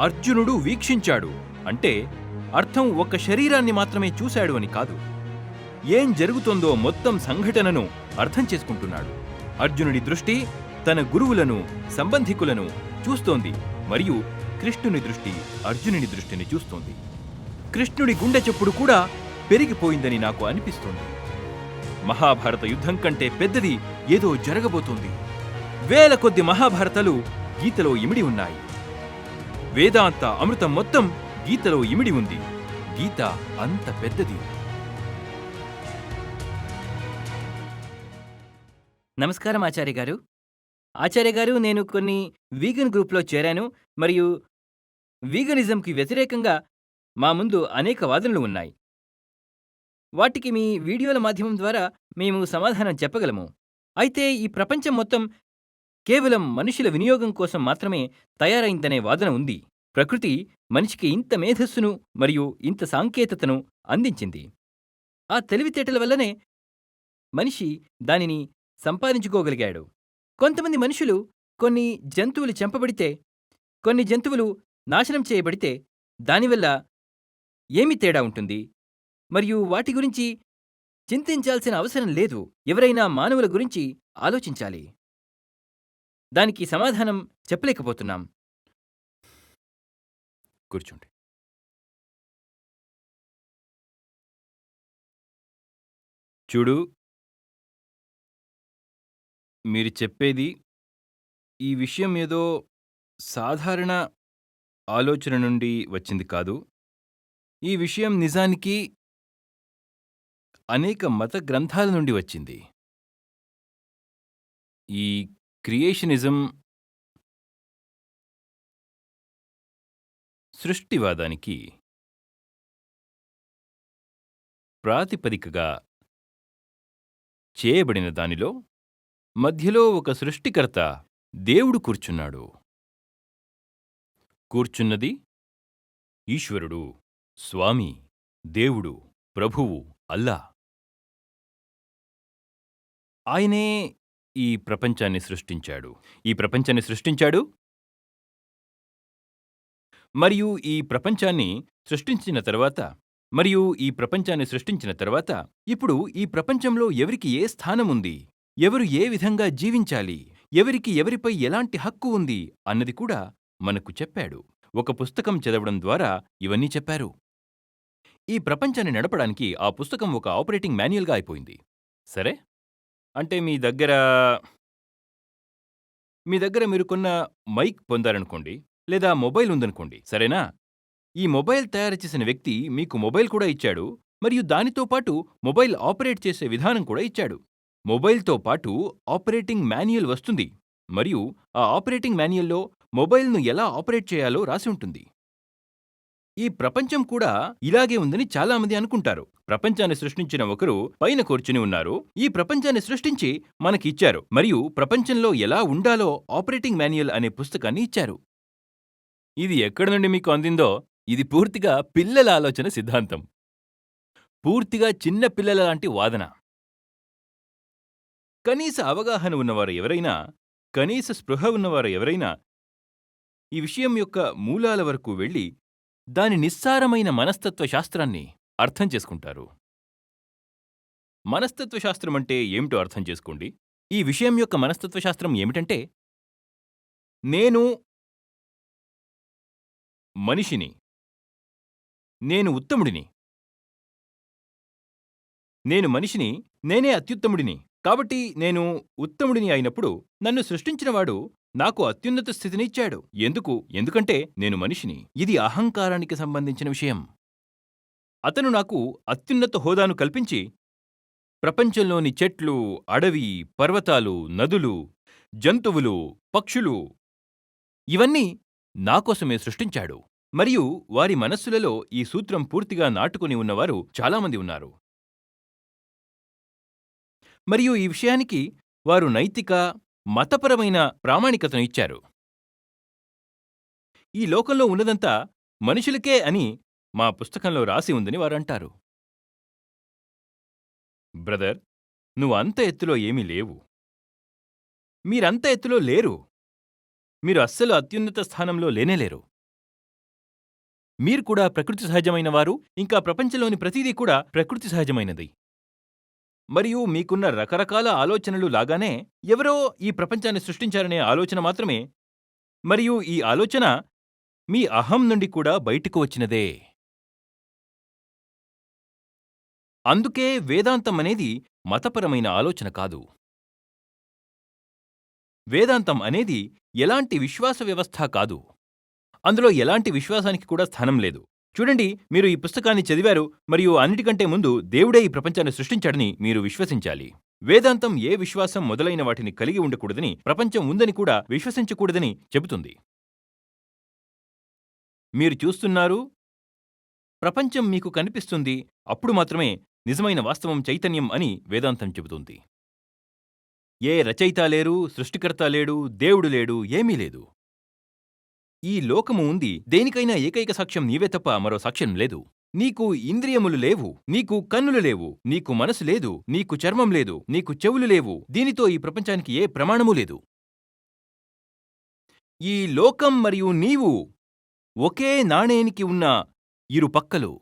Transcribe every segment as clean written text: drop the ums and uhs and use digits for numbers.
అర్జునుడు వీక్షించాడు అంటే అర్థం ఒక్క శరీరాన్ని మాత్రమే చూశాడు అని కాదు. ఏం జరుగుతోందో మొత్తం సంఘటనను అర్థం చేసుకుంటున్నాడు. అర్జునుడి దృష్టి తన గురువులను, సంబంధికులను చూస్తోంది మరియు కృష్ణుని దృష్టి అర్జునుని దృష్టిని చూస్తోంది. కృష్ణుడి గుండె చప్పుడు కూడా పెరిగిపోయిందని నాకు అనిపిస్తోంది. మహాభారత యుద్ధం కంటే పెద్దది ఏదో జరగబోతోంది. వేల కొద్ది మహాభారతాలు గీతలో ఇమిడి ఉన్నాయి. వేదాంత అమృతం మొత్తం గీతలో ఇమిడి ఉంది. గీత అంత పెద్దది. నమస్కారం ఆచార్య గారు. ఆచార్య గారు, నేను కొన్ని వీగన్ గ్రూప్లో చేరాను మరియు వీగనిజంకి వ్యతిరేకంగా మా ముందు అనేక వాదనలు ఉన్నాయి. వాటికి మీ వీడియోల మాధ్యమం ద్వారా మేము సమాధానం చెప్పగలము. అయితే ఈ ప్రపంచం మొత్తం కేవలం మనుషుల వినియోగం కోసం మాత్రమే తయారైందనే వాదన ఉంది. ప్రకృతి మనిషికి ఇంత మేధస్సును మరియు ఇంత సాంకేతికతను అందించింది. ఆ తెలివితేటల వల్లనే మనిషి దానిని సంపాదించుకోగలిగాడు. కొంతమంది మనుషులు కొన్ని జంతువులు చంపబడితే, కొన్ని జంతువులు నాశనం చేయబడితే దానివల్ల ఏమి తేడా ఉంటుంది? మరియు వాటి గురించి చింతించాల్సిన అవసరం లేదు. ఎవరైనా మానవుల గురించి ఆలోచించాలి. దానికి సమాధానం చెప్పలేకపోతున్నాం. కూర్చోండి. చూడు, మీరు చెప్పేది ఈ విషయం ఏదో సాధారణ ఆలోచన నుండి వచ్చింది కాదు. ఈ విషయం నిజానికి అనేక మత గ్రంథాల నుండి వచ్చింది. ఈ క్రియేషనిజం సృష్టివాదానికి ప్రాతిపదికగా చేయబడిన దానిలో మధ్యలో ఒక సృష్టికర్త దేవుడు కూర్చున్నాడు. కూర్చున్నది ఈశ్వరుడు, స్వామి, దేవుడు, ప్రభువు, అల్లా. ఆయనే ఈ ప్రపంచాన్ని సృష్టించాడు. మరియు ఈ ప్రపంచాన్ని సృష్టించిన తర్వాత ఇప్పుడు ఈ ప్రపంచంలో ఎవరికి ఏ స్థానం ఉంది, ఎవరు ఏ విధంగా జీవించాలి, ఎవరికి ఎవరిపై ఎలాంటి హక్కు ఉంది అన్నది కూడా మనకు చెప్పాడు. ఒక పుస్తకం చదవడం ద్వారా ఇవన్నీ చెప్పారు. ఈ ప్రపంచాన్ని నడపడానికి ఆ పుస్తకం ఒక ఆపరేటింగ్ మాన్యువల్గా అయిపోయింది. సరే, అంటే మీ దగ్గర మీరు కొన్న మైక్ పొందారనుకోండి, లేదా మొబైల్ ఉందనుకోండి, సరేనా? ఈ మొబైల్ తయారు చేసిన వ్యక్తి మీకు మొబైల్ కూడా ఇచ్చాడు మరియు దానితో పాటు మొబైల్ ఆపరేట్ చేసే విధానం కూడా ఇచ్చాడు. మొబైల్తో పాటు ఆపరేటింగ్ మాన్యువల్ వస్తుంది మరియు ఆ ఆపరేటింగ్ మాన్యువల్లో మొబైల్ను ఎలా ఆపరేట్ చేయాలో రాసి ఉంటుంది. ఈ ప్రపంచం కూడా ఇలాగే ఉందని చాలామంది అనుకుంటారు. ప్రపంచాన్ని సృష్టించిన ఒకరు పైన కూర్చుని ఉన్నారు. ఈ ప్రపంచాన్ని సృష్టించి మనకి ఇచ్చారు మరియు ప్రపంచంలో ఎలా ఉండాలో ఆపరేటింగ్ మాన్యువల్ అనే పుస్తకాన్ని ఇచ్చారు. ఇది ఎక్కడి నుండి మీకు అందిందో, ఇది పూర్తిగా పిల్లల ఆలోచన సిద్ధాంతం. పూర్తిగా చిన్న పిల్లల లాంటి వాదన. కనీస అవగాహన ఉన్నవారు ఎవరైనా, కనీస స్పృహ ఉన్నవారు ఎవరైనా ఈ విషయం యొక్క మూలాల వరకు వెళ్ళి దాని నిస్సారమైన మనస్తత్వ శాస్త్రాన్ని అర్థం చేసుకుంటారు. మనస్తత్వశాస్త్రమంటే ఏమిటో అర్థం చేసుకోండి. ఈ విషయం యొక్క మనస్తత్వశాస్త్రం ఏమిటంటే, నేను మనిషిని, నేను ఉత్తముడిని, నేనే అత్యుత్తముడిని. కాబట్టి నేను ఉత్తముడిని అయినప్పుడు నన్ను సృష్టించినవాడు నాకు అత్యున్నత స్థితిని ఇచ్చాడు. ఎందుకంటే నేను మనిషిని. ఇది అహంకారానికి సంబంధించిన విషయం. అతను నాకు అత్యున్నత హోదాను కల్పించి ప్రపంచంలోని చెట్లు, అడవి, పర్వతాలు, నదులు, జంతువులు, పక్షులు ఇవన్నీ నాకోసమే సృష్టించాడు. మరియు వారి మనస్సులలో ఈ సూత్రం పూర్తిగా నాటుకుని ఉన్నవారు చాలామంది ఉన్నారు. మరియు ఈ విషయానికి వారు నైతిక, మతపరమైన ప్రామాణికతను ఇచ్చారు. ఈ లోకంలో ఉన్నదంతా మనుషులకే అని మా పుస్తకంలో రాసి ఉందని వారంటారు. బ్రదర్, నువ్వు అంత ఎత్తులో ఏమీ లేవు. మీరంత ఎత్తులో లేరు. మీరు అస్సలు అత్యున్నత స్థానంలో లేనేలేరు. మీరు కూడా ప్రకృతి సహజమైన వారు, ఇంకా ప్రపంచంలోని ప్రతిదీ కూడా ప్రకృతి సహజమైనది. మరియు మీకున్న రకరకాల ఆలోచనలు లాగానే ఎవరో ఈ ప్రపంచాన్ని సృష్టించారనే ఆలోచన మాత్రమే, మరియు ఈ ఆలోచన మీ అహం నుండి కూడా బయటకు వచ్చినదే. అందుకే వేదాంతం అనేది మతపరమైన ఆలోచన కాదు. వేదాంతం అనేది ఎలాంటి విశ్వాస వ్యవస్థ కాదు. అందులో ఎలాంటి విశ్వాసానికి కూడా స్థానం లేదు. చూడండి, మీరు ఈ పుస్తకాన్ని చదివారు మరియు అన్నిటికంటే ముందు దేవుడే ఈ ప్రపంచాన్ని సృష్టించాడని మీరు విశ్వసించాలి. వేదాంతం ఏ విశ్వాసం మొదలైన వాటిని కలిగి ఉండకూడదని, ప్రపంచం ఉందని కూడా విశ్వసించకూడదని చెబుతుంది. మీరు చూస్తున్నారు, ప్రపంచం మీకు కనిపిస్తుంది, అప్పుడు మాత్రమే నిజమైన వాస్తవం చైతన్యం అని వేదాంతం చెబుతుంది. ఏ రచయిత లేరు, సృష్టికర్త లేడు, దేవుడు లేడు, ఏమీ లేదు. ఈ లోకము ఉంది, దేనికైనా ఏకైక సాక్ష్యం నీవే తప్ప మరో సాక్ష్యం లేదు. నీకు ఇంద్రియములు లేవు, నీకు కన్నులు లేవు, నీకు మనసు లేదు, నీకు చర్మం లేదు, నీకు చెవులు లేవు. దీనితో ఈ ప్రపంచానికి ఏ ప్రమాణమూ లేదు. ఈ లోకం మరియు నీవు ఒకే నాణేనికి ఉన్న ఇరు పక్కలు.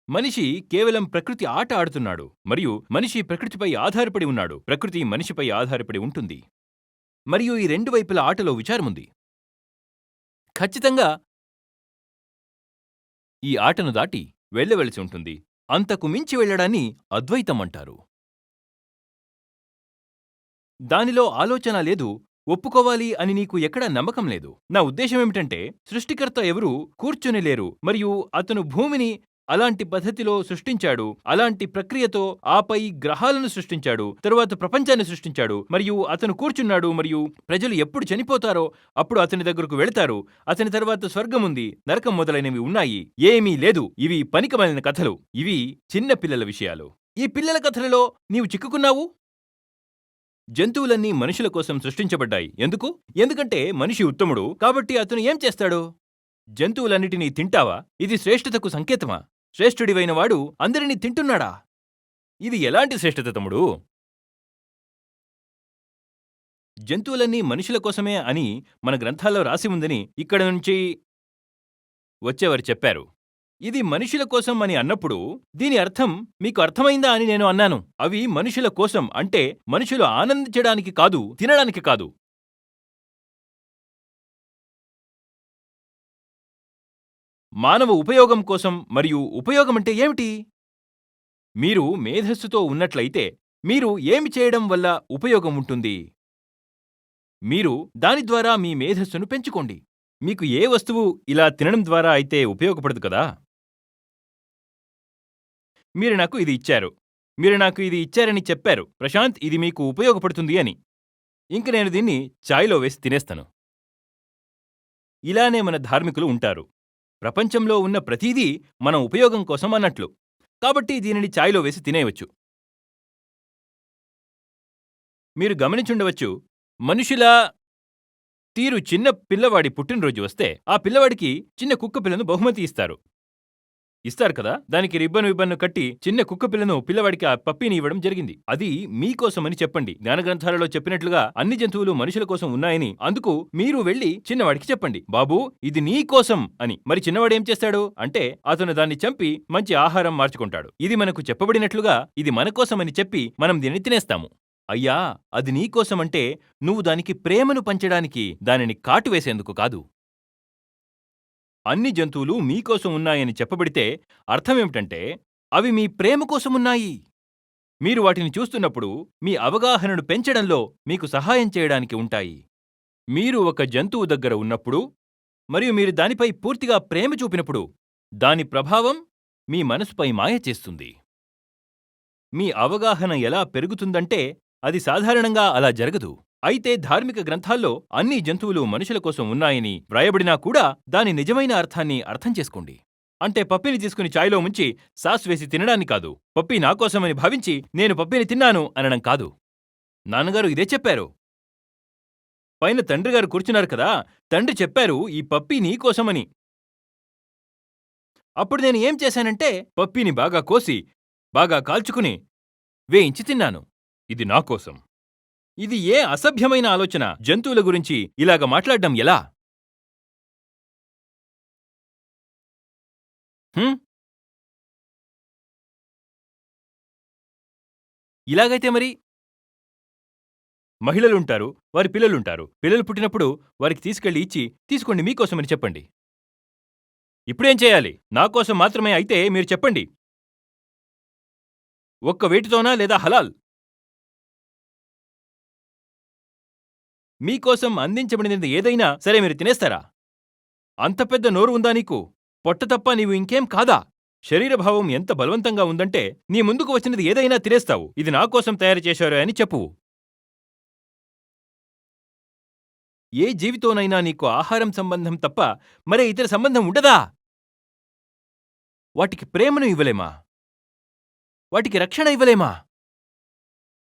మనిషి కేవలం ప్రకృతి ఆట ఆడుతున్నాడు, మరియు మనిషి ప్రకృతిపై ఆధారపడి ఉన్నాడు. ప్రకృతి మనిషిపై ఆధారపడి ఉంటుంది, మరియు ఈ రెండు వైపుల ఆటలో విచారముంది. ఖచ్చితంగా ఈ ఆటను దాటి వెళ్ళవలసి ఉంటుంది. అంతకు మించి వెళ్ళడాన్ని అద్వైతం అంటారు. దానిలో ఆలోచన లేదు, ఒప్పుకోవాలి అని నీకు ఎక్కడా నమ్మకం లేదు. నా ఉద్దేశమేమిటంటే, సృష్టికర్త ఎవరూ కూర్చుని లేరు, మరియు అతను భూమిని అలాంటి పద్ధతిలో సృష్టించాడు, అలాంటి ప్రక్రియతో, ఆపై గ్రహాలను సృష్టించాడు, తరువాత ప్రపంచాన్ని సృష్టించాడు, మరియు అతను కూర్చున్నాడు, మరియు ప్రజలు ఎప్పుడు చనిపోతారో అప్పుడు అతని దగ్గరకు వెళతారు. అతని తర్వాత స్వర్గముంది, నరకం మొదలైనవి ఉన్నాయి. ఏమీ లేదు. ఇవి పనికిమాలిన కథలు. ఇవి చిన్న పిల్లల విషయాలు. ఈ పిల్లల కథలలో నీవు చిక్కుకున్నావు. జంతువులన్నీ మనుషుల కోసం సృష్టించబడ్డాయి. ఎందుకు? ఎందుకంటే మనిషి ఉత్తముడు, కాబట్టి అతను ఏం చేస్తాడు? జంతువులన్నిటినీ తింటావా? ఇది శ్రేష్ఠతకు సంకేతమా? శ్రేష్ఠుడివైన వాడు అందరినీ తింటున్నాడా? ఇది ఎలాంటి శ్రేష్ఠత తమ్ముడు? జంతువులన్నీ మనుషుల కోసమే అని మన గ్రంథాల్లో రాసి ఉందని ఇక్కడ నుంచి వచ్చేవారు చెప్పారు. ఇది మనుషుల కోసం అని అన్నప్పుడు దీని అర్థం మీకు అర్థమైందా అని నేను అన్నాను. అవి మనుషుల కోసం అంటే మనుషులు ఆనందించడానికి కాదు, తినడానికి కాదు. మానవ ఉపయోగం కోసం. మరియు ఉపయోగమంటే ఏమిటి? మీరు మేధస్సుతో ఉన్నట్లయితే మీరు ఏమి చేయడం వల్ల ఉపయోగం ఉంటుంది? మీరు దాని ద్వారా మీ మేధస్సును పెంచుకోండి. మీకు ఏ వస్తువు ఇలా తినడం ద్వారా అయితే ఉపయోగపడదు కదా. మీరు నాకు ఇది ఇచ్చారు, మీరు నాకు ఇది ఇచ్చారని చెప్పారు, ప్రశాంత్ ఇది మీకు ఉపయోగపడుతుంది అని. ఇంక నేను దీన్ని చాయ్లో వేసి తినేస్తాను. ఇలానే మన ధార్మికులు ఉంటారు. ప్రపంచంలో ఉన్న ప్రతీదీ మన ఉపయోగం కోసం అన్నట్లు, కాబట్టి దీనిని చాయ్లో వేసి తినేయవచ్చు. మీరు గమనించుండవచ్చు, మనుషుల తీరు చిన్న పిల్లవాడి పుట్టినరోజు వస్తే ఆ పిల్లవాడికి చిన్న కుక్క పిల్లను బహుమతి ఇస్తారు కదా. దానికి రిబ్బను కట్టి చిన్న కుక్క పిల్లను పిల్లవాడికి ఆ పప్పీని ఇవ్వడం జరిగింది. అది మీకోసమని చెప్పండి. జ్ఞాన గ్రంథాలలో చెప్పినట్లుగా అన్ని జంతువులు మనుషుల కోసం ఉన్నాయని. అందుకు మీరు వెళ్లి చిన్నవాడికి చెప్పండి, బాబూ ఇది నీ కోసం అని. మరి చిన్నవాడు ఏం చేస్తాడు అంటే అతను దాన్ని చంపి మంచి ఆహారం మార్చుకుంటాడు. ఇది మనకు చెప్పబడినట్లుగా ఇది మన కోసమని చెప్పి మనం దీన్ని తినేస్తాము. అయ్యా, అది నీకోసమంటే నువ్వు దానికి ప్రేమను పంచడానికి, దానిని కాటువేసేందుకు కాదు. అన్ని జంతువులు మీకోసం ఉన్నాయని చెప్పబడితే అర్థమేమిటంటే అవి మీ ప్రేమ కోసమున్నాయి. మీరు వాటిని చూస్తున్నప్పుడు మీ అవగాహనను పెంచడంలో మీకు సహాయం చేయడానికి ఉంటాయి. మీరు ఒక జంతువు దగ్గర ఉన్నప్పుడు మరియు మీరు దానిపై పూర్తిగా ప్రేమ చూపినప్పుడు దాని ప్రభావం మీ మనసుపై మాయ చేస్తుంది. మీ అవగాహన ఎలా పెరుగుతుందంటే అది సాధారణంగా అలా జరగదు. అయితే ధార్మిక గ్రంథాల్లో అన్ని జంతువులు మనుషుల కోసం ఉన్నాయని వ్రాయబడినా కూడా దాని నిజమైన అర్థాన్ని అర్థం చేసుకోండి. అంటే పప్పిని తీసుకుని చాయ్లో ముంచి సాస్ వేసి తినడాన్ని కాదు. పప్పి నాకోసమని భావించి నేను పప్పిని తిన్నాను అనడం కాదు. నాన్నగారు ఇదే చెప్పారు. పైన తండ్రిగారు కూర్చున్నారు కదా, తండ్రి చెప్పారు ఈ పప్పి నీకోసమని. అప్పుడు నేను ఏం చేశానంటే పప్పిని బాగా కోసి బాగా కాల్చుకుని వేయించి తిన్నాను. ఇది నాకోసం. ఇది ఏ అసభ్యమైన ఆలోచన! జంతువుల గురించి ఇలాగ మాట్లాడడం ఎలా? హ్మ్? ఇలాగైతే మరి మహిళలుంటారు, వారి పిల్లలుంటారు. పిల్లలు పుట్టినప్పుడు వారికి తీసుకెళ్ళి ఇచ్చి, తీసుకోండి మీకోసమని చెప్పండి. ఇప్పుడేం చేయాలి? నా కోసం మాత్రమే అయితే మీరు చెప్పండి. ఒక్క వేటితోనా లేదా హలాల్? మీకోసం అందించబడినది ఏదైనా సరే మీరు తినేస్తారా? అంత పెద్ద నోరు ఉందా నీకు? పొట్ట తప్ప నీవు ఇంకేం కాదా? శరీరభావం ఎంత బలవంతంగా ఉందంటే నీ ముందుకు వచ్చినది ఏదైనా తినేస్తావు. ఇది నా కోసం తయారు చేశారు అని చెప్పువు. ఏ జీవితోనైనా నీకు ఆహారం సంబంధం తప్ప మరే ఇతర సంబంధం ఉండదా? వాటికి ప్రేమను ఇవ్వలేమా? వాటికి రక్షణ ఇవ్వలేమా?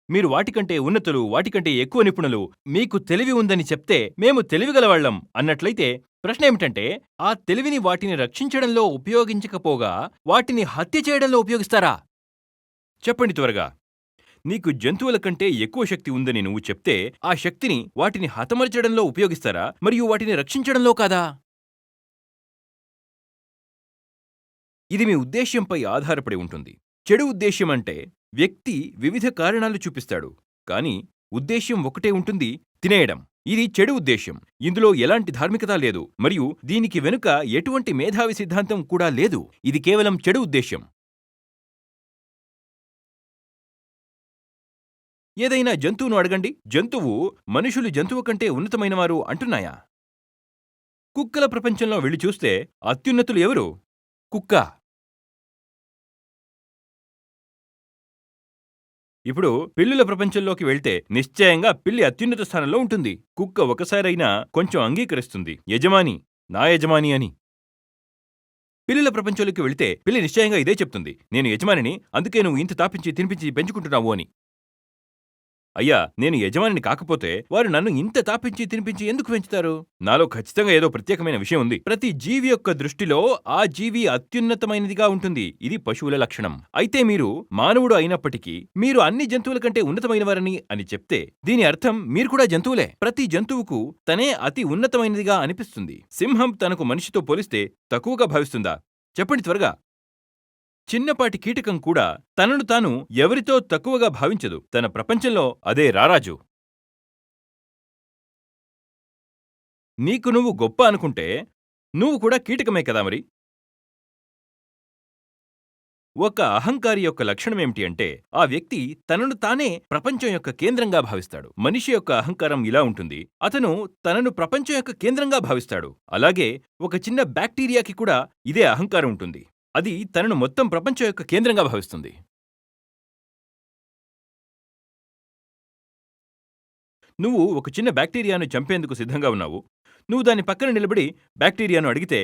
మీరు వాటికంటే ఉన్నతులు, వాటికంటే ఎక్కువ నిపుణులు, మీకు తెలివి ఉందని చెప్తే మేము తెలివిగలవాళ్ళం అన్నట్లయితే ప్రశ్నేమిటంటే ఆ తెలివిని వాటిని రక్షించడంలో ఉపయోగించకపోగా వాటిని హత్య చేయడంలో ఉపయోగిస్తారా? చెప్పండి త్వరగా. నీకు జంతువుల కంటే ఎక్కువ శక్తి ఉందని నువ్వు చెప్తే ఆ శక్తిని వాటిని హతమర్చడంలో ఉపయోగిస్తారా మరియు వాటిని రక్షించడంలో కాదా? ఇది మీ ఉద్దేశ్యంపై ఆధారపడి ఉంటుంది. చెడు ఉద్దేశ్యం అంటే వ్యక్తి వివిధ కారణాలు చూపిస్తాడు, కానీ ఉద్దేశ్యం ఒకటే ఉంటుంది: తినేయడం. ఇది చెడు ఉద్దేశ్యం. ఇందులో ఎలాంటి ధార్మికత లేదు మరియు దీనికి వెనుక ఎటువంటి మేధావి సిద్ధాంతం కూడా లేదు. ఇది కేవలం చెడు ఉద్దేశ్యం. ఏదైనా జంతువును అడగండి. జంతువు మనుషులు జంతువు కంటే ఉన్నతమైనవారు అంటున్నాయా? కుక్కల ప్రపంచంలో వెళ్ళి చూస్తే అత్యున్నతులు ఎవరు? కుక్క. ఇప్పుడు పిల్లుల ప్రపంచంలోకి వెళ్తే నిశ్చయంగా పిల్లి అత్యున్నత స్థానంలో ఉంటుంది. కుక్క ఒకసారైనా కొంచెం అంగీకరిస్తుంది, యజమాని, నా యజమాని అని. పిల్లుల ప్రపంచంలోకి వెళితే పిల్లి నిశ్చయంగా ఇదే చెప్తుంది: నేను యజమానిని, అందుకే నువ్వు ఇంత తాపించి తినిపించి పెంచుకుంటున్నావు అని. అయ్యా, నేను యజమానిని కాకపోతే వారు నన్ను ఇంత తాపించి తినిపించి ఎందుకు పెంచుతారు? నాలో ఖచ్చితంగా ఏదో ప్రత్యేకమైన విషయం ఉంది. ప్రతి జీవి యొక్క దృష్టిలో ఆ జీవి అత్యున్నతమైనదిగా ఉంటుంది. ఇది పశువుల లక్షణం. అయితే మీరు మానవుడు అయినప్పటికీ మీరు అన్ని జంతువుల కంటే ఉన్నతమైనవారని అని చెప్తే దీని అర్థం మీరు కూడా జంతువులే. ప్రతి జంతువుకు తనే అతి ఉన్నతమైనదిగా అనిపిస్తుంది. సింహం తనకు మనిషితో పోలిస్తే తక్కువగా భావిస్తుందా? చెప్పండి త్వరగా. చిన్నపాటి కీటకం కూడా తనను తాను ఎవరితో తక్కువగా భావించదు. తన ప్రపంచంలో అదే రారాజు. నీకు నువ్వు గొప్ప అనుకుంటే నువ్వు కూడా కీటకమే కదా మరి. ఒక అహంకారి యొక్క లక్షణమేమిటి అంటే ఆ వ్యక్తి తనను తానే ప్రపంచం యొక్క కేంద్రంగా భావిస్తాడు. మనిషి యొక్క అహంకారం ఇలా ఉంటుంది: అతను తనను ప్రపంచం యొక్క కేంద్రంగా భావిస్తాడు. అలాగే ఒక చిన్న బ్యాక్టీరియాకి కూడా ఇదే అహంకారం ఉంటుంది. అది తనను మొత్తం ప్రపంచం యొక్క కేంద్రంగా భావిస్తుంది. నువ్వు ఒక చిన్న బ్యాక్టీరియాను చంపేందుకు సిద్ధంగా ఉన్నావు. నువ్వు దాని పక్కన నిలబడి బ్యాక్టీరియాను అడిగితే,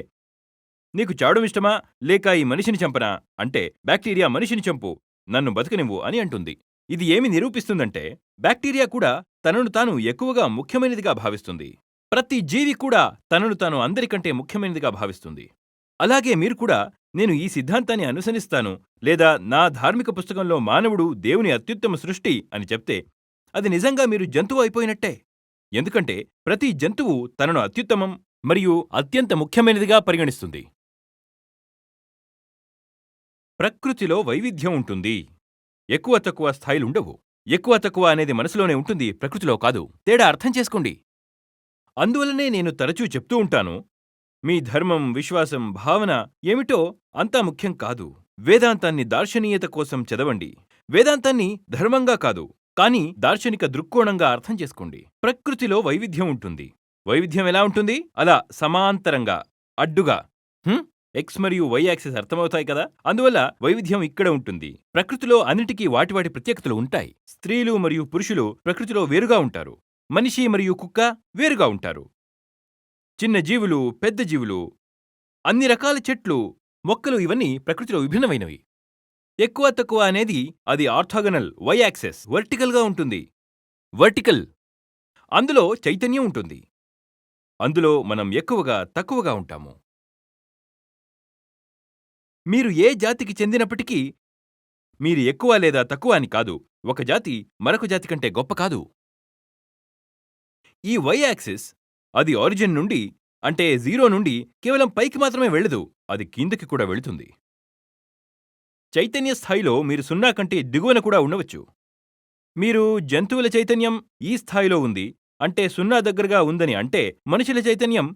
నీకు చావడం ఇష్టమా లేక ఈ మనిషిని చంపనా అంటే, బ్యాక్టీరియా మనిషిని చంపు, నన్ను బతకనివ్వు అని అంటుంది. ఇది ఏమి నిరూపిస్తుందంటే బ్యాక్టీరియా కూడా తనను తాను ఎక్కువగా ముఖ్యమైనదిగా భావిస్తుంది. ప్రతి జీవి కూడా తనను తాను అందరికంటే ముఖ్యమైనదిగా భావిస్తుంది. అలాగే మీరు కూడా నేను ఈ సిద్ధాంతాన్ని అనుసరిస్తాను లేదా నా ధార్మిక పుస్తకంలో మానవుడు దేవుని అత్యుత్తమ సృష్టి అని చెప్తే అది నిజంగా మీరు జంతువు అయిపోయినట్టే. ఎందుకంటే ప్రతి జంతువు తనను అత్యుత్తమం మరియు అత్యంత ముఖ్యమైనదిగా పరిగణిస్తుంది. ప్రకృతిలో వైవిధ్యం ఉంటుంది. ఎక్కువ తక్కువ స్థాయిలుండవు. ఎక్కువ తక్కువ అనేది మనసులోనే ఉంటుంది, ప్రకృతిలో కాదు. తేడా అర్థం చేసుకోండి. అందువలనే నేను తరచూ చెప్తూ ఉంటాను, మీ ధర్మం, విశ్వాసం, భావన ఏమిటో అంతా ముఖ్యం కాదు. వేదాంతాన్ని దార్శనీయత కోసం చదవండి. వేదాంతాన్ని ధర్మంగా కాదు, కానీ దార్శనిక దృక్కోణంగా అర్థం చేసుకోండి. ప్రకృతిలో వైవిధ్యం ఉంటుంది. వైవిధ్యం ఎలా ఉంటుంది? అలా సమాంతరంగా, అడ్డుగా. ఎక్స్ మరియు వై యాక్సిస్ అర్థమవుతాయి కదా. అందువల్ల వైవిధ్యం ఇక్కడ ఉంటుంది. ప్రకృతిలో అన్నిటికీ వాటి వాటి ప్రత్యేకతలు ఉంటాయి. స్త్రీలు మరియు పురుషులు ప్రకృతిలో వేరుగా ఉంటారు. మనిషి మరియు కుక్క వేరుగా ఉంటారు. చిన్న జీవులు, పెద్ద జీవులు, అన్ని రకాల చెట్లు, మొక్కలు ఇవన్నీ ప్రకృతిలో విభిన్నమైనవి. ఎక్కువ తక్కువ అనేది అది ఆర్థోగనల్, వై యాక్సెస్, వర్టికల్గా ఉంటుంది. వర్టికల్. అందులో చైతన్యం ఉంటుంది. అందులో మనం ఎక్కువగా తక్కువగా ఉంటాము. మీరు ఏ జాతికి చెందినప్పటికీ మీరు ఎక్కువ లేదా తక్కువ అని కాదు. ఒక జాతి మరొక జాతి కంటే గొప్ప కాదు. ఈ వై యాక్సిస్ అది ఆరిజిన్ నుండి అంటే 0 నుండి కేవలం పైకి మాత్రమే వెళ్ళదు, అది కిందకి కూడా వెళుతుంది. చైతన్య స్థాయిలో మీరు 0 కంటే దిగువన కూడా ఉండవచ్చు. మీరు జంతువుల చైతన్యం ఈ స్థాయిలో ఉంది అంటే 0 దగ్గరగా ఉందని, అంటే మనుషుల చైతన్యం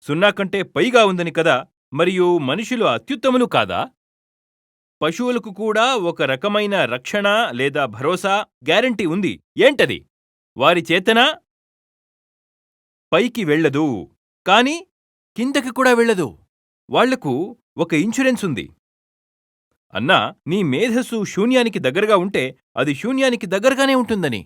0 కంటే పైగా ఉందని కదా. మరియు మనుషులు అత్యుత్తములు కాదా? పశువులకు కూడా ఒక రకమైన రక్షణ లేదా భరోసా, గ్యారంటీ ఉంది. ఏంటది? వారి చేతన పైకి వెళ్ళదు, కానీ కిందకి కూడా వెళ్ళదు. వాళ్లకు ఒక ఇన్సూరెన్స్ ఉంది. అన్నా, నీ మేధస్సు శూన్యానికి దగ్గరగా ఉంటే అది శూన్యానికి దగ్గరగానే ఉంటుందని.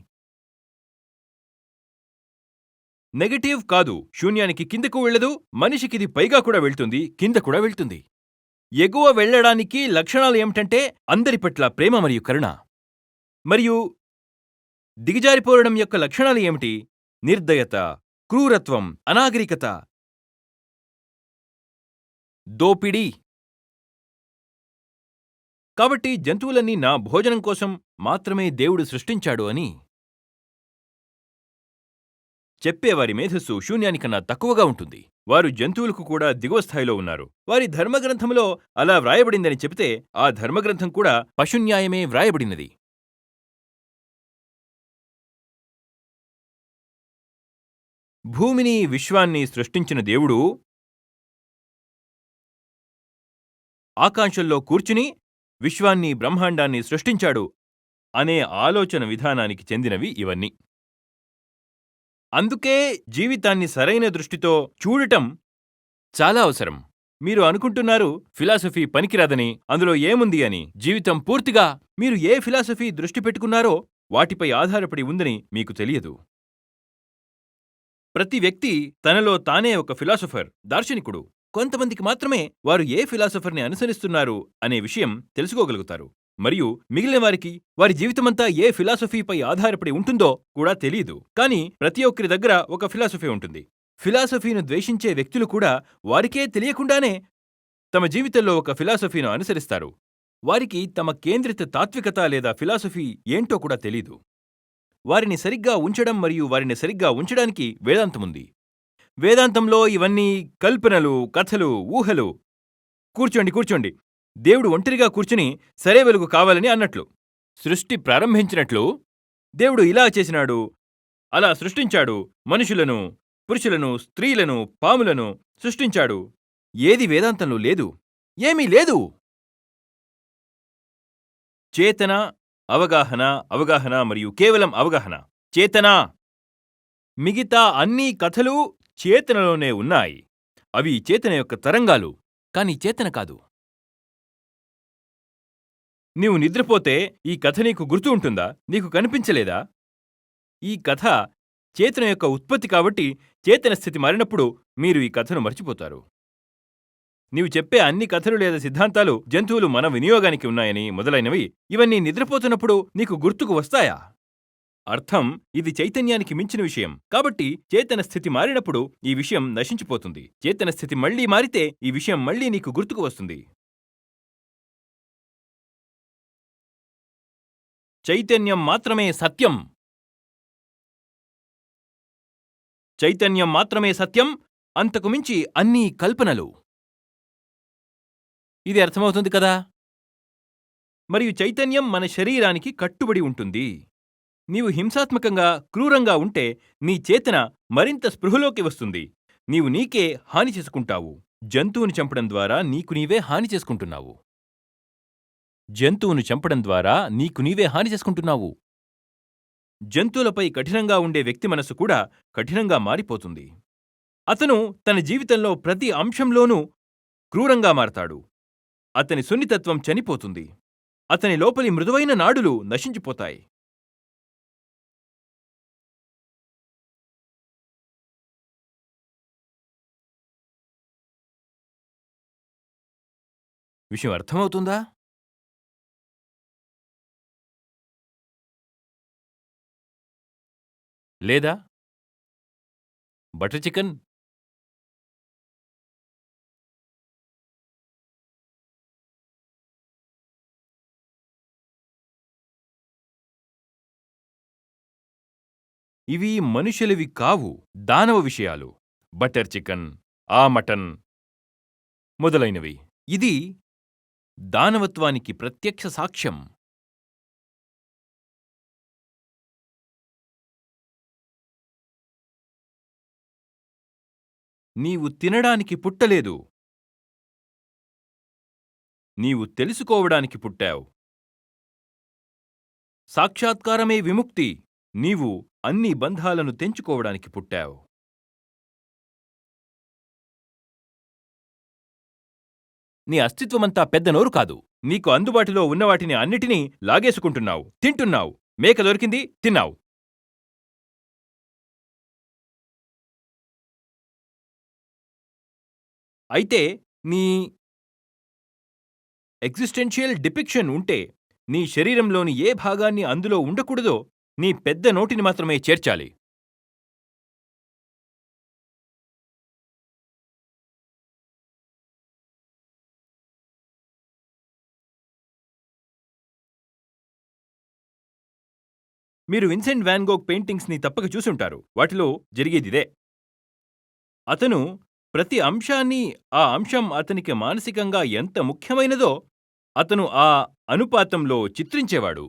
నెగటివ్ కాదు, శూన్యానికి కిందకు వెళ్ళదు, మనిషికిది పైగా కూడా వెళ్తుంది, కింద కూడా వెళ్తుంది. ఎగువ వెళ్ళడానికి లక్షణాలు ఏమిటంటే అందరి పట్ల ప్రేమ మరియు కరుణ. మరియు దిగజారిపోవడం యొక్క లక్షణాలు ఏమిటి? నిర్దయత, క్రూరత్వం, అనాగరికత, దోపిడీ. కాబట్టి జంతువులన్నీ నా భోజనం కోసం మాత్రమే దేవుడు సృష్టించాడు అని చెప్పేవారి మేధస్సు శూన్యానికన్నా తక్కువగా ఉంటుంది. వారు జంతువులకు కూడా దిగువ స్థాయిలో ఉన్నారు. వారి ధర్మగ్రంథంలో అలా వ్రాయబడిందని చెబితే ఆ ధర్మగ్రంథం కూడా పశున్యాయమే వ్రాయబడినది. భూమిని, విశ్వాన్ని సృష్టించిన దేవుడు ఆకాంక్షల్లో కూర్చుని విశ్వాన్ని, బ్రహ్మాండాన్ని సృష్టించాడు అనే ఆలోచన విధానానికి చెందినవి ఇవన్నీ. అందుకే జీవితాన్ని సరైన దృష్టితో చూడటం చాలా అవసరం. మీరు అనుకుంటున్నారు ఫిలాసఫీ పనికిరాదని, అందులో ఏముంది అని. జీవితం పూర్తిగా మీరు ఏ ఫిలాసఫీ దృష్టి పెట్టుకున్నారో వాటిపై ఆధారపడి ఉందని మీకు తెలియదు. ప్రతి వ్యక్తి తనలో తానే ఒక ఫిలాసఫర్, దార్శనికుడు. కొంతమందికి మాత్రమే వారు ఏ ఫిలాసఫర్ని అనుసరిస్తున్నారు అనే విషయం తెలుసుకోగలుగుతారు. మరియు మిగిలిన వారికి వారి జీవితమంతా ఏ ఫిలాసఫీపై ఆధారపడి ఉంటుందో కూడా తెలియదు. కానీ ప్రతి ఒక్కరి దగ్గర ఒక ఫిలాసఫీ ఉంటుంది. ఫిలాసఫీను ద్వేషించే వ్యక్తులు కూడా వారికే తెలియకుండానే తమ జీవితంలో ఒక ఫిలాసఫీను అనుసరిస్తారు. వారికి తమ కేంద్రిత తాత్వికత లేదా ఫిలాసఫీ ఏంటో కూడా తెలీదు. వారిని సరిగ్గా ఉంచడం మరియు వారిని సరిగ్గా ఉంచడానికి వేదాంతముంది. వేదాంతంలో ఇవన్నీ కల్పనలు, కథలు, ఊహలు. కూర్చోండి, దేవుడు ఒంటరిగా కూర్చుని సరే వెలుగు కావాలని అన్నట్లు, సృష్టి ప్రారంభించినట్లు దేవుడు ఇలా చేసినాడు, అలా సృష్టించాడు, మనుషులను, పురుషులను, స్త్రీలను, పాములను సృష్టించాడు. ఏది వేదాంతంలో లేదు, ఏమీ లేదు. చేతన, అవగాహన మరియు కేవలం అవగాహన. చేతన. మిగతా అన్ని కథలు చేతనలోనే ఉన్నాయి. అవి చేతన యొక్క తరంగాలు, కానీ చేతన కాదు. నీవు నిద్రపోతే ఈ కథ నీకు గుర్తు ఉంటుందా? నీకు కనిపించలేదా? ఈ కథ చేతన యొక్క ఉత్పత్తి కాబట్టి చేతన స్థితి మారినప్పుడు మీరు ఈ కథను మర్చిపోతారు. నీవు చెప్పే అన్ని కథలు లేదా సిద్ధాంతాలు జంతువులు మన వినియోగానికి ఉన్నాయని మొదలైనవి, ఇవన్నీ నిద్రపోతున్నప్పుడు నీకు గుర్తుకు వస్తాయా? అర్థం, ఇది చైతన్యానికి మించిన విషయం. కాబట్టి చేతన స్థితి మారినప్పుడు ఈ విషయం నశించిపోతుంది. చేతన స్థితి మళ్లీ మారితే ఈ విషయం మళ్లీ నీకు గుర్తుకు వస్తుంది. చైతన్యం మాత్రమే సత్యం. చైతన్యం మాత్రమే సత్యం, అంతకు మించి అన్నీ కల్పనలు. ఇది అర్థమవుతుంది కదా? మరియు చైతన్యం మన శరీరానికి కట్టుబడి ఉంటుంది. నీవు హింసాత్మకంగా, క్రూరంగా ఉంటే నీ చేతన మరింత స్పృహలోకి వస్తుంది. నీవు నీకే హాని చేసుకుంటావు. జంతువుని చంపడం ద్వారా నీకు నీవే హాని చేసుకుంటున్నావు. జంతువును చంపడం ద్వారా నీకు నీవే హాని చేసుకుంటున్నావు. జంతువులపై కఠినంగా ఉండే వ్యక్తి మనసు కూడా కఠినంగా మారిపోతుంది. అతను తన జీవితంలో ప్రతి అంశంలోనూ క్రూరంగా మారతాడు. అతని సున్నితత్వం చనిపోతుంది. అతని లోపలి మృదువైన నాడులు నశించిపోతాయి. విషయం అర్థమవుతుందా? లేదా బటర్ చికెన్? ఇవి మనుషులవి కావు, దానవ విషయాలు. బటర్ చికెన్, ఆ మటన్ మొదలైనవి. ఇది దానవత్వానికి ప్రత్యక్ష సాక్ష్యం. నీవు తినడానికి పుట్టలేదు, నీవు తెలుసుకోవడానికి పుట్టావు. సాక్షాత్కారమే విముక్తి. నీవు అన్ని బంధాలను తెంచుకోవడానికి పుట్టావు. నీ అస్తిత్వమంతా పెద్ద నోరు కాదు. నీకు అందుబాటులో ఉన్నవాటిని అన్నిటినీ లాగేసుకుంటున్నావు, తింటున్నావు. మేక దొరికింది, తిన్నావు. అయితే నీ ఎగ్జిస్టెన్షియల్ డిపిక్షన్ ఉంటే నీ శరీరంలోని ఏ భాగాన్ని అందులో ఉండకూడదో నీ పెద్ద నోటిని మాత్రమే చేర్చాలి. మీరు విన్సెంట్ వ్యాన్ గోగ్ పెయింటింగ్స్ని తప్పక చూసుంటారు. వాటిలో జరిగేదిదే. అతను ప్రతి అంశాన్ని, ఆ అంశం అతనికి మానసికంగా ఎంత ముఖ్యమైనదో అతను ఆ అనుపాతంలో చిత్రించేవాడు.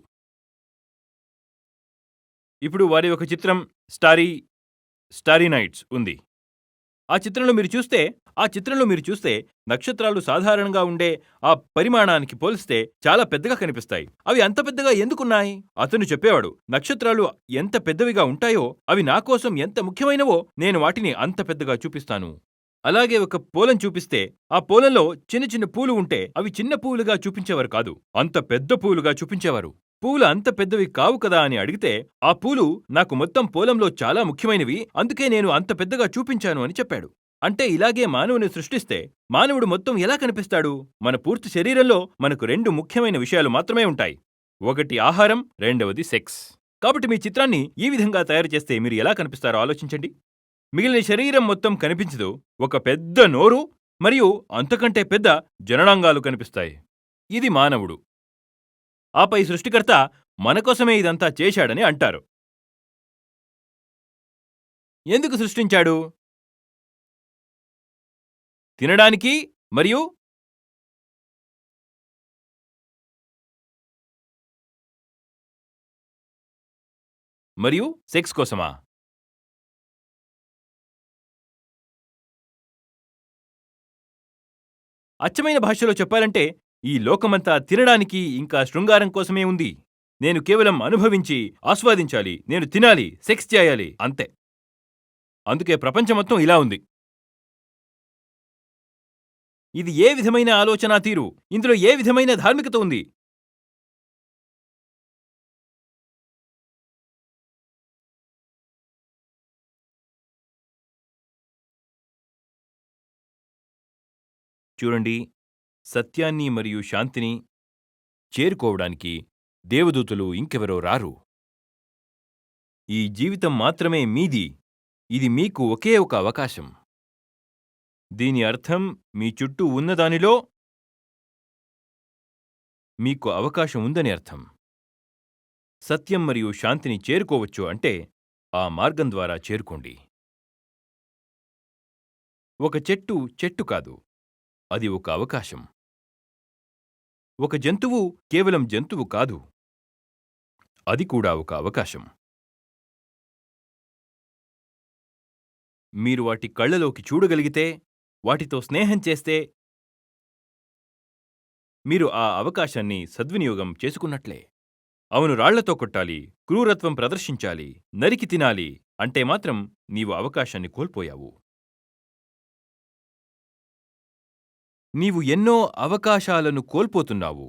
ఇప్పుడు వారి ఒక చిత్రం స్టారీ నైట్స్ ఉంది. ఆ చిత్రంలో మీరు చూస్తే నక్షత్రాలు సాధారణంగా ఉండే ఆ పరిమాణానికి పోలిస్తే చాలా పెద్దగా కనిపిస్తాయి. అవి అంత పెద్దగా ఎందుకున్నాయి? అతను చెప్పేవాడు, నక్షత్రాలు ఎంత పెద్దవిగా ఉంటాయో అవి నా కోసం ఎంత ముఖ్యమైనవో నేను వాటిని అంత పెద్దగా చూపిస్తాను. అలాగే ఒక పోలం చూపిస్తే ఆ పోలంలో చిన్న చిన్న పూలు ఉంటే అవి చిన్న పూలుగా చూపించేవారు కాదు, అంత పెద్ద పూలుగా చూపించేవారు. పూలు అంత పెద్దవి కావు కదా అని అడిగితే, ఆ పూలు నాకు మొత్తం పోలంలో చాలా ముఖ్యమైనవి, అందుకే నేను అంత పెద్దగా చూపించాను అని చెప్పాడు. అంటే ఇలాగే మానవుని సృష్టిస్తే మానవుడు మొత్తం ఎలా కనిపిస్తాడు? మన పూర్తి శరీరంలో మనకు రెండు ముఖ్యమైన విషయాలు మాత్రమే ఉంటాయి. ఒకటి ఆహారం, రెండవది సెక్స్. కాబట్టి మీ చిత్రాన్ని ఈ విధంగా తయారు చేస్తే మీరు ఎలా కనిపిస్తారో ఆలోచించండి. మిగిలిన శరీరం మొత్తం కనిపించదు, ఒక పెద్ద నోరు మరియు అంతకంటే పెద్ద జననాంగాలు కనిపిస్తాయి. ఇది మానవుడు. ఆపై సృష్టికర్త మనకోసమే ఇదంతా చేశాడని అంటారు. ఎందుకు సృష్టించాడు? తినడానికి మరియు సెక్స్ కోసమా? అచ్చమైన భాషలో చెప్పాలంటే ఈ లోకమంతా తినడానికి ఇంకా శృంగారం కోసమే ఉంది. నేను కేవలం అనుభవించి ఆస్వాదించాలి, నేను తినాలి, సెక్స్ చేయాలి, అంతే. అందుకే ప్రపంచం మొత్తం ఇలా ఉంది. ఇది ఏ విధమైన ఆలోచనా తీరు? ఇందులో ఏ విధమైన ధార్మికత ఉంది? చూడండి, సత్యాన్ని మరియు శాంతిని చేరుకోవడానికి దేవదూతలు ఇంకెవరో రారు. ఈ జీవితం మాత్రమే మీది. ఇది మీకు ఒకే ఒక అవకాశం. దీని అర్థం మీ చుట్టూ ఉన్నదానిలో మీకు అవకాశం ఉందని అర్థం. సత్యం మరియు శాంతిని చేరుకోవచ్చు అంటే ఆ మార్గం ద్వారా చేరుకోండి. ఒక చెట్టు కాదు, అది ఒక అవకాశం. ఒక జంతువు కేవలం జంతువు కాదు, అది కూడా ఒక అవకాశం. మీరు వాటి కళ్ళలోకి చూడగలిగితే, వాటితో స్నేహం చేస్తే మీరు ఆ అవకాశాన్ని సద్వినియోగం చేసుకున్నట్లే. అవును, రాళ్లతో కొట్టాలి, క్రూరత్వం ప్రదర్శించాలి, నరికి తినాలి అంటే మాత్రం నీవు అవకాశాన్ని కోల్పోయావు. నీవు ఎన్నో అవకాశాలను కోల్పోతున్నావు.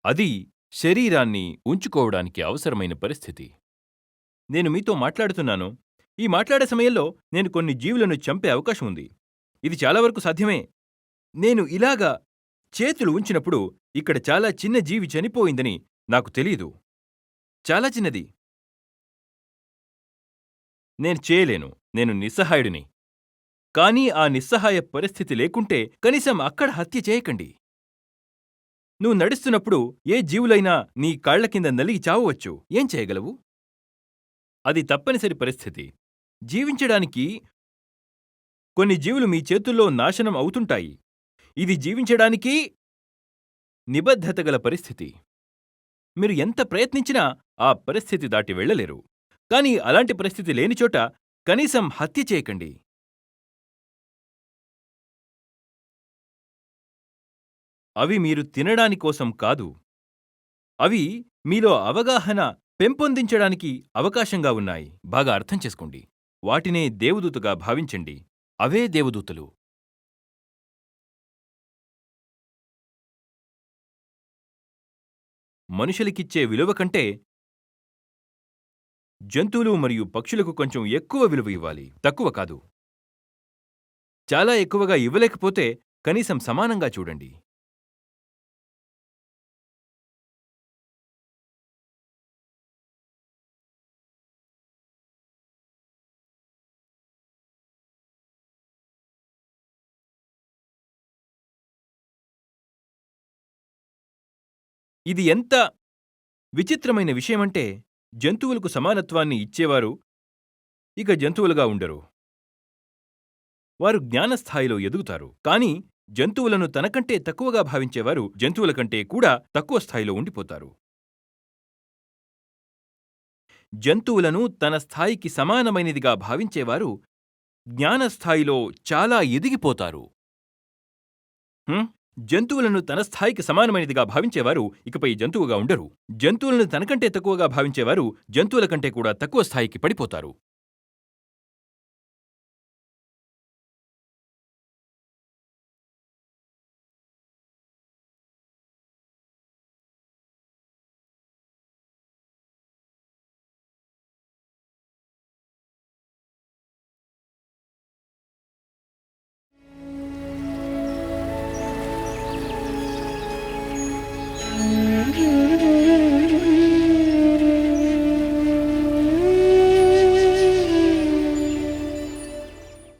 అది శరీరాన్ని ఉంచుకోవడానికి అవసరమైన పరిస్థితి. నేను మీతో మాట్లాడుతున్నాను. ఈ మాట్లాడే సమయంలో నేను కొన్ని జీవులను చంపే అవకాశం ఉంది. ఇది చాలా వరకు సాధ్యమే. నేను ఇలాగా చేతులు ఉంచినప్పుడు ఇక్కడ చాలా చిన్న జీవి చనిపోయిందని నాకు తెలీదు. చాలా చిన్నది. నేను చేయలేను. నేను నిస్సహాయుడిని. కానీ ఆ నిస్సహాయ పరిస్థితి లేకుంటే కనీసం అక్కడ హత్య చేయకండి. నువ్వు నడుస్తున్నప్పుడు ఏ జీవులైనా నీ కాళ్ల కింద నలిగి చావవచ్చు. ఏం చేయగలవు? అది తప్పనిసరి పరిస్థితి. జీవించడానికి కొన్ని జీవులు మీ చేతుల్లో నాశనం అవుతుంటాయి. ఇది జీవించడానికి నిబద్ధత గల పరిస్థితి. మీరు ఎంత ప్రయత్నించినా ఆ పరిస్థితి దాటి వెళ్ళలేరు. కానీ అలాంటి పరిస్థితి లేని చోట కనీసం హత్య చేయకండి. అవి మీరు తినడాని కోసం కాదు. అవి మీలో అవగాహన పెంపొందించడానికి అవకాశంగా ఉన్నాయి. బాగా అర్థం చేసుకోండి. వాటినే దేవదూతగా భావించండి. అవే దేవదూతలు. మనుషులకిచ్చే విలువ కంటే జంతువులు మరియు పక్షులకు కొంచెం ఎక్కువ విలువ ఇవ్వాలి, తక్కువ కాదు. చాలా ఎక్కువగా ఇవ్వలేకపోతే కనీసం సమానంగా చూడండి. ఇది ఎంత విచిత్రమైన విషయమంటే, జంతువులకు సమానత్వాన్ని ఇచ్చేవారు ఇక జంతువులుగా ఉండరు. వారు జ్ఞానస్థాయిలో ఎదుగుతారు. కానీ జంతువులను తనకంటే తక్కువగా భావించేవారు జంతువుల కంటే కూడా తక్కువ స్థాయిలో ఉండిపోతారు. జంతువులను తన స్థాయికి సమానమైనదిగా భావించేవారు జ్ఞానస్థాయిలో చాలా ఎదిగిపోతారు. జంతువులను తన స్థాయికి సమానమైనదిగా భావించేవారు ఇకపై జంతువుగా ఉండరు. జంతువులను తనకంటే తక్కువగా భావించేవారు జంతువుల కంటే కూడా తక్కువ స్థాయికి పడిపోతారు.